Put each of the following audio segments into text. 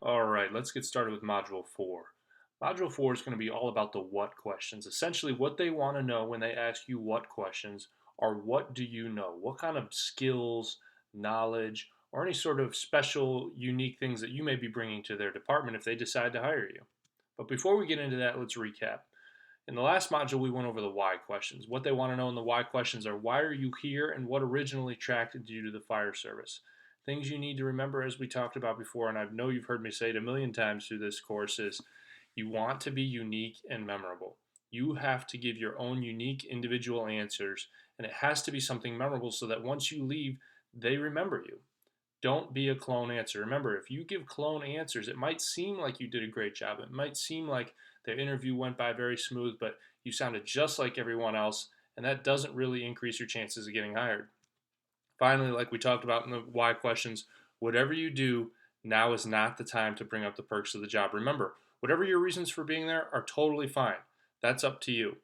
All right, let's get started with Module 4. Module 4 is going to be all about the what questions. Essentially, what they want to know when they ask you what questions are what do you know? What kind of skills, knowledge, or any sort of special, unique things that you may be bringing to their department if they decide to hire you. But before we get into that, let's recap. In the last module, we went over the why questions. What they want to know in the why questions are why are you here and what originally attracted you to the fire service. Things you need to remember, as we talked about before, and I know you've heard me say it a million times through this course, is you want to be unique and memorable. You have to give your own unique individual answers, and it has to be something memorable so that once you leave, they remember you. Don't be a clone answer. Remember, if you give clone answers, it might seem like you did a great job. It might seem like the interview went by very smooth, but you sounded just like everyone else, and that doesn't really increase your chances of getting hired. Finally, like we talked about in the why questions, whatever you do, now is not the time to bring up the perks of the job. Remember, whatever your reasons for being there are totally fine. That's up to you.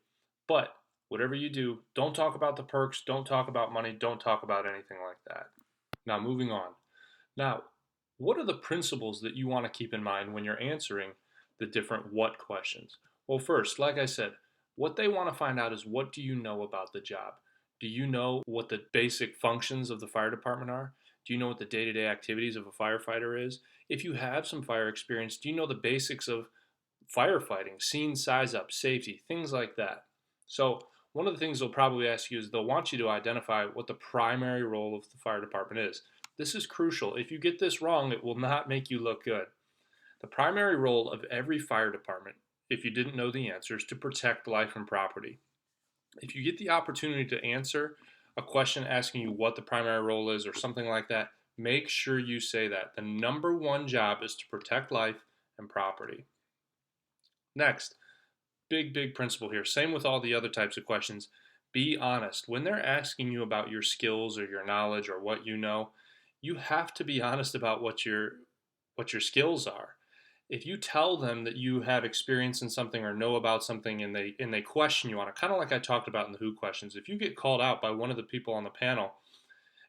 But whatever you do, don't talk about the perks, don't talk about money, don't talk about anything like that. Now, moving on. Now, what are the principles that you want to keep in mind when you're answering the different what questions? Well, first, like I said, what they want to find out is what do you know about the job? Do you know what the basic functions of the fire department are? Do you know what the day to day activities of a firefighter is? If you have some fire experience, do you know the basics of firefighting, scene size up, safety, things like that? So, one of the things they'll probably ask you is they'll want you to identify what the primary role of the fire department is. This is crucial. If you get this wrong, it will not make you look good. The primary role of every fire department, if you didn't know the answer, is to protect life and property. If you get the opportunity to answer a question asking you what the primary role is or something like that, make sure you say that. The number one job is to protect life and property. Next, big principle here. Same with all the other types of questions. Be honest. When they're asking you about your skills or your knowledge or what you have to be honest about what your skills are. If you tell them that you have experience in something or know about something and they question you on it, kind of like I talked about in the who questions, if you get called out by one of the people on the panel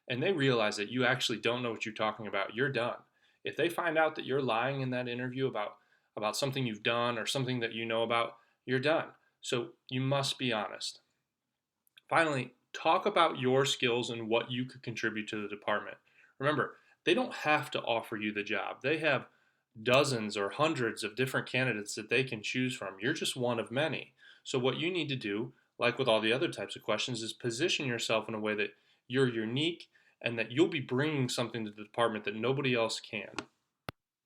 and they realize that you actually don't know what you're talking about, you're done. If they find out that you're lying in that interview about something you've done or something that you know about, you're done. So you must be honest. Finally, talk about your skills and what you could contribute to the department. Remember, they don't have to offer you the job. They have dozens or hundreds of different candidates that they can choose from. You're just one of many. So, what you need to do, like with all the other types of questions, is position yourself in a way that you're unique and that you'll be bringing something to the department that nobody else can.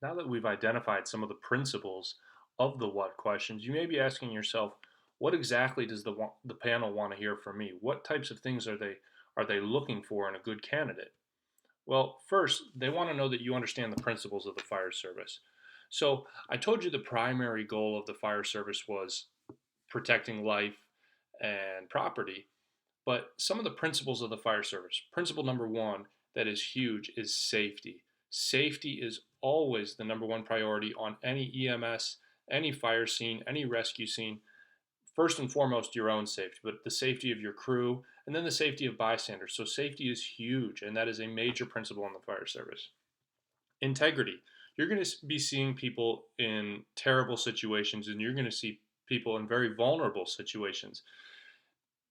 Now that we've identified some of the principles of the what questions, you may be asking yourself, what exactly does the panel want to hear from me? What types of things are they looking for in a good candidate? Well, first, they want to know that you understand the principles of the fire service. So, I told you the primary goal of the fire service was protecting life and property, but some of the principles of the fire service. Principle number one that is huge is safety. Safety is always the number one priority on any EMS, any fire scene, any rescue scene. First and foremost, your own safety, but the safety of your crew, and then the safety of bystanders. So, safety is huge, and that is a major principle in the fire service. Integrity. You're going to be seeing people in terrible situations, and you're going to see people in very vulnerable situations.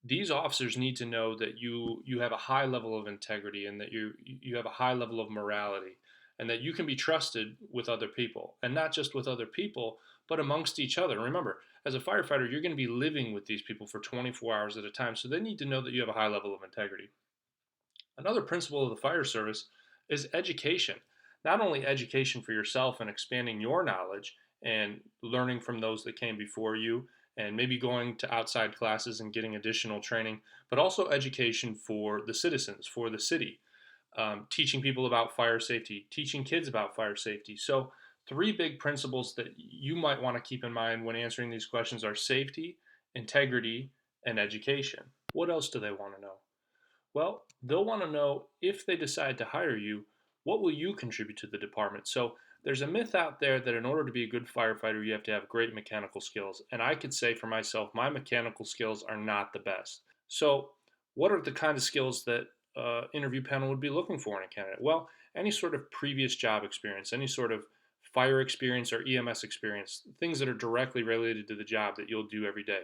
These officers need to know that you have a high level of integrity and that you have a high level of morality and that you can be trusted with other people, and not just with other people but amongst each other. Remember, as a firefighter, you're going to be living with these people for 24 hours at a time, so they need to know that you have a high level of integrity. Another principle of the fire service is education. Not only education for yourself and expanding your knowledge and learning from those that came before you and maybe going to outside classes and getting additional training, but also education for the citizens, for the city, teaching people about fire safety, teaching kids about fire safety. So, three big principles that you might want to keep in mind when answering these questions are safety, integrity, and education. What else do they want to know? Well, they'll want to know if they decide to hire you, what will you contribute to the department? So there's a myth out there that in order to be a good firefighter, you have to have great mechanical skills. And I could say for myself, my mechanical skills are not the best. So, what are the kind of skills that interview panel would be looking for in a candidate? Well, any sort of previous job experience, any sort of fire experience or EMS experience, things that are directly related to the job that you'll do every day.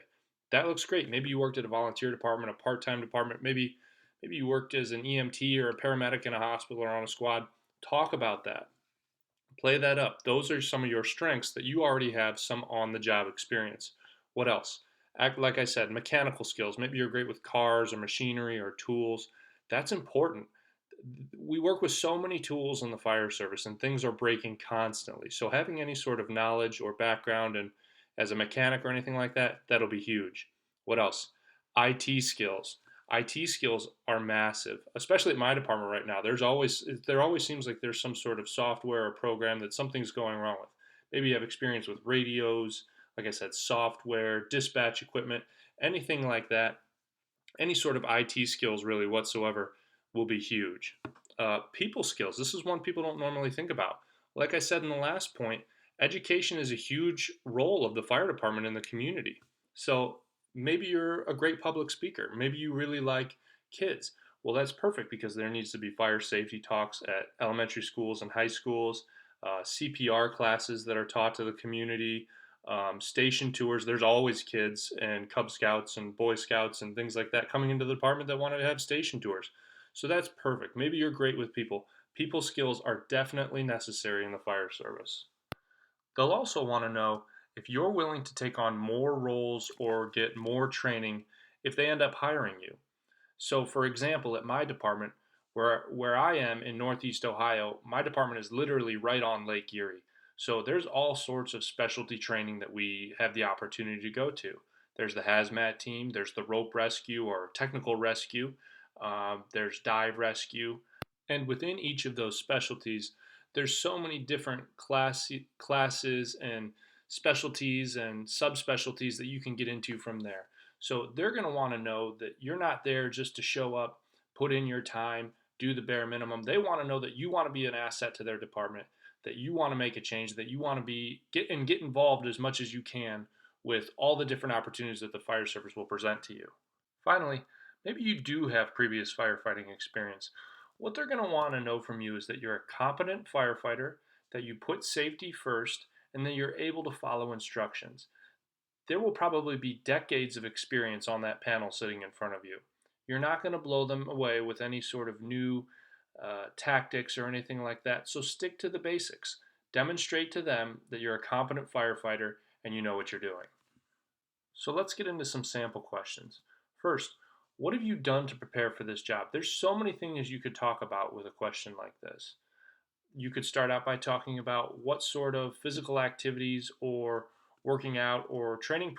That looks great. Maybe you worked at a volunteer department, a part-time department. Maybe you worked as an EMT or a paramedic in a hospital or on a squad. Talk about that. Play that up. Those are some of your strengths that you already have some on the job experience. What else? Act like I said, mechanical skills. Maybe you're great with cars or machinery or tools. That's important. We work with so many tools in the fire service and things are breaking constantly. So having any sort of knowledge or background and as a mechanic or anything like that, that'll be huge. What else? IT skills. IT skills are massive, especially at my department right now. There always seems like there's some sort of software or program that something's going wrong with. Maybe you have experience with radios, like I said, software, dispatch equipment, anything like that. Any sort of IT skills really whatsoever will be huge. People skills. This is one people don't normally think about. Like I said in the last point, education is a huge role of the fire department in the community. So maybe you're a great public speaker. Maybe you really like kids. Well, that's perfect because there needs to be fire safety talks at elementary schools and high schools, CPR classes that are taught to the community, station tours. There's always kids and Cub Scouts and Boy Scouts and things like that coming into the department that want to have station tours. So that's perfect. Maybe you're great with people. People skills are definitely necessary in the fire service. They'll also want to know if you're willing to take on more roles or get more training if they end up hiring you. So, for example, at my department, where I am in Northeast Ohio, my department is literally right on Lake Erie. So there's all sorts of specialty training that we have the opportunity to go to. There's the hazmat team, there's the rope rescue or technical rescue, there's dive rescue, and within each of those specialties, there's so many different classes and specialties and subspecialties that you can get into from there. So they're going to want to know that you're not there just to show up, put in your time, do the bare minimum. They want to know that you want to be an asset to their department, that you want to make a change, that you want to get involved as much as you can with all the different opportunities that the fire service will present to you. Finally, maybe you do have previous firefighting experience. What they're going to want to know from you is that you're a competent firefighter, that you put safety first, and that you're able to follow instructions. There will probably be decades of experience on that panel sitting in front of you. You're not going to blow them away with any sort of new tactics or anything like that. So stick to the basics. Demonstrate to them that you're a competent firefighter and you know what you're doing. So let's get into some sample questions. First, what have you done to prepare for this job? There's so many things you could talk about with a question like this. You could start out by talking about what sort of physical activities or working out or training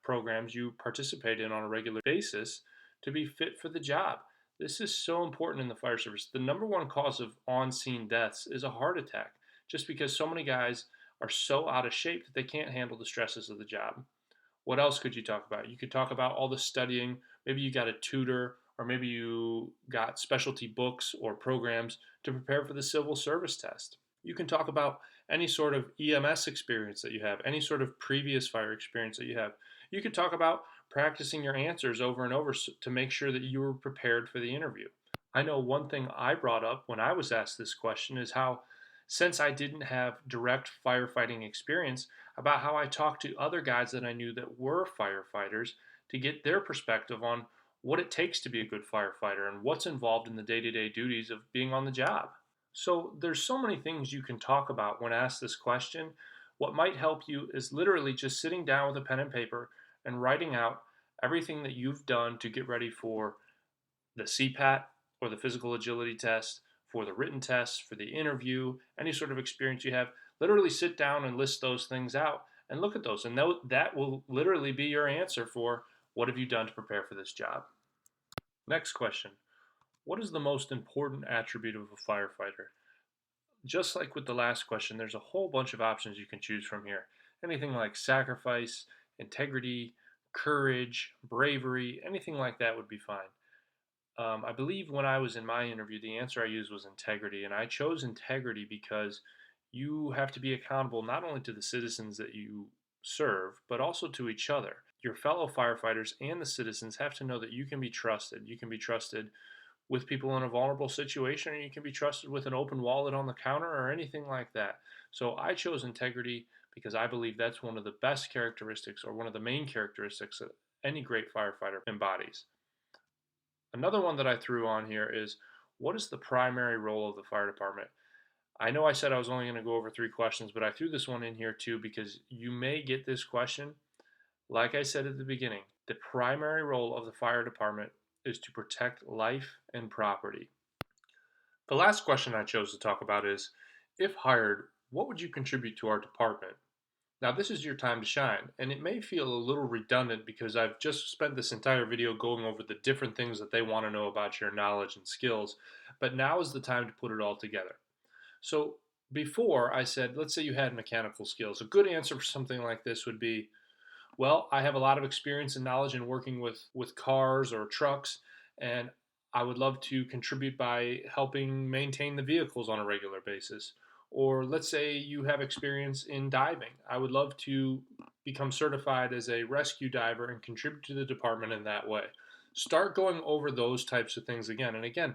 programs you participate in on a regular basis to be fit for the job. This is so important in the fire service. The number one cause of on-scene deaths is a heart attack, just because so many guys are so out of shape that they can't handle the stresses of the job. What else could you talk about? You could talk about all the studying. Maybe you got a tutor, or maybe you got specialty books or programs to prepare for the civil service test. You can talk about any sort of EMS experience that you have, any sort of previous fire experience that you have. You could talk about practicing your answers over and over to make sure that you were prepared for the interview. I know one thing I brought up when I was asked this question is how, since I didn't have direct firefighting experience, about how I talked to other guys that I knew that were firefighters to get their perspective on what it takes to be a good firefighter and what's involved in the day-to-day duties of being on the job. So there's so many things you can talk about when asked this question. What might help you is literally just sitting down with a pen and paper and writing out everything that you've done to get ready for the CPAT or the physical agility test, for the written test, for the interview, any sort of experience you have. Literally sit down and list those things out and look at those. And that will literally be your answer for what have you done to prepare for this job. Next question. What is the most important attribute of a firefighter? Just like with the last question, there's a whole bunch of options you can choose from here. Anything like sacrifice, integrity, courage, bravery, anything like that would be fine. I believe when I was in my interview, the answer I used was integrity, and I chose integrity because you have to be accountable not only to the citizens that you serve, but also to each other. Your fellow firefighters and the citizens have to know that you can be trusted. You can be trusted with people in a vulnerable situation, or you can be trusted with an open wallet on the counter or anything like that. So I chose integrity because I believe that's one of the best characteristics or one of the main characteristics that any great firefighter embodies. Another one that I threw on here is, what is the primary role of the fire department? I know I said I was only going to go over 3 questions, but I threw this one in here too because you may get this question. Like I said at the beginning, the primary role of the fire department is to protect life and property. The last question I chose to talk about is, if hired, what would you contribute to our department? Now, this is your time to shine, and it may feel a little redundant because I've just spent this entire video going over the different things that they want to know about your knowledge and skills, but now is the time to put it all together. So, before I said, let's say you had mechanical skills. A good answer for something like this would be, well, I have a lot of experience and knowledge in working with cars or trucks, and I would love to contribute by helping maintain the vehicles on a regular basis. Or let's say you have experience in diving. I would love to become certified as a rescue diver and contribute to the department in that way. Start going over those types of things again. And again,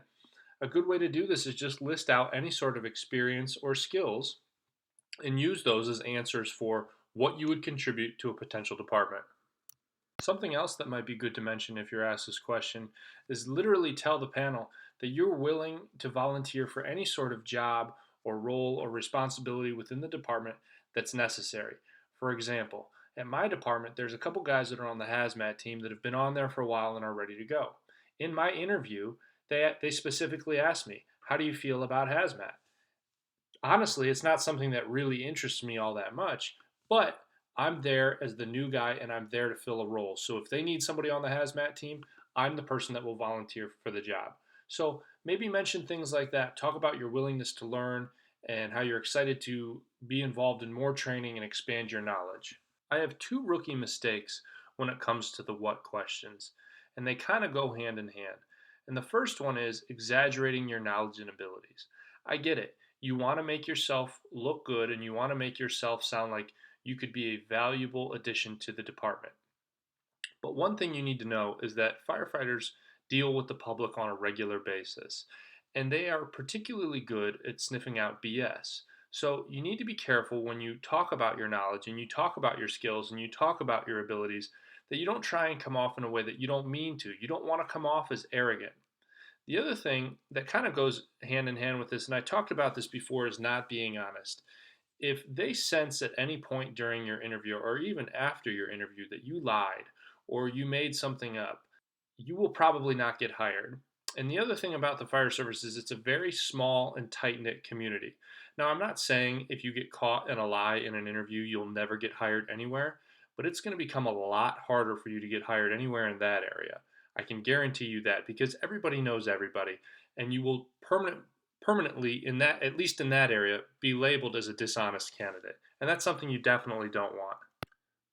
a good way to do this is just list out any sort of experience or skills and use those as answers for what you would contribute to a potential department. Something else that might be good to mention if you're asked this question is literally tell the panel that you're willing to volunteer for any sort of job or role or responsibility within the department that's necessary. For example, at my department, there's a couple guys that are on the hazmat team that have been on there for a while and are ready to go. In my interview, they specifically asked me, how do you feel about hazmat? Honestly, it's not something that really interests me all that much, but I'm there as the new guy and I'm there to fill a role. So if they need somebody on the hazmat team, I'm the person that will volunteer for the job. So maybe mention things like that. Talk about your willingness to learn and how you're excited to be involved in more training and expand your knowledge. I have 2 rookie mistakes when it comes to the what questions, and they kind of go hand in hand. And the first one is exaggerating your knowledge and abilities. I get it. You want to make yourself look good and you want to make yourself sound like you could be a valuable addition to the department. But one thing you need to know is that firefighters deal with the public on a regular basis, and they are particularly good at sniffing out BS. So you need to be careful when you talk about your knowledge and you talk about your skills and you talk about your abilities that you don't try and come off in a way that you don't mean to. You don't want to come off as arrogant. The other thing that kind of goes hand in hand with this, and I talked about this before, is not being honest. If they sense at any point during your interview or even after your interview that you lied or you made something up, you will probably not get hired. And the other thing about the fire service is it's a very small and tight knit community. Now, I'm not saying if you get caught in a lie in an interview, you'll never get hired anywhere, but it's going to become a lot harder for you to get hired anywhere in that area. I can guarantee you that because everybody knows everybody, and you will permanently in that, at least in that area, be labeled as a dishonest candidate. And that's something you definitely don't want.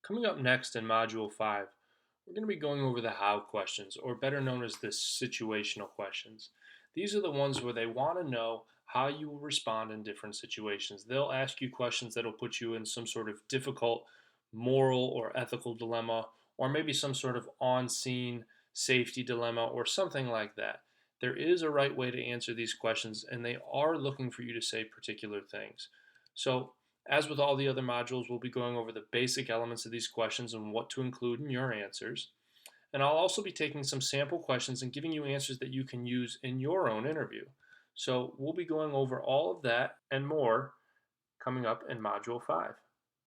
Coming up next in Module 5, we're going to be going over the how questions, or better known as the situational questions. These are the ones where they want to know how you will respond in different situations. They'll ask you questions that will put you in some sort of difficult moral or ethical dilemma, or maybe some sort of on-scene safety dilemma, or something like that. There is a right way to answer these questions, and they are looking for you to say particular things. So, as with all the other modules, we'll be going over the basic elements of these questions and what to include in your answers. And I'll also be taking some sample questions and giving you answers that you can use in your own interview. So we'll be going over all of that and more coming up in Module 5.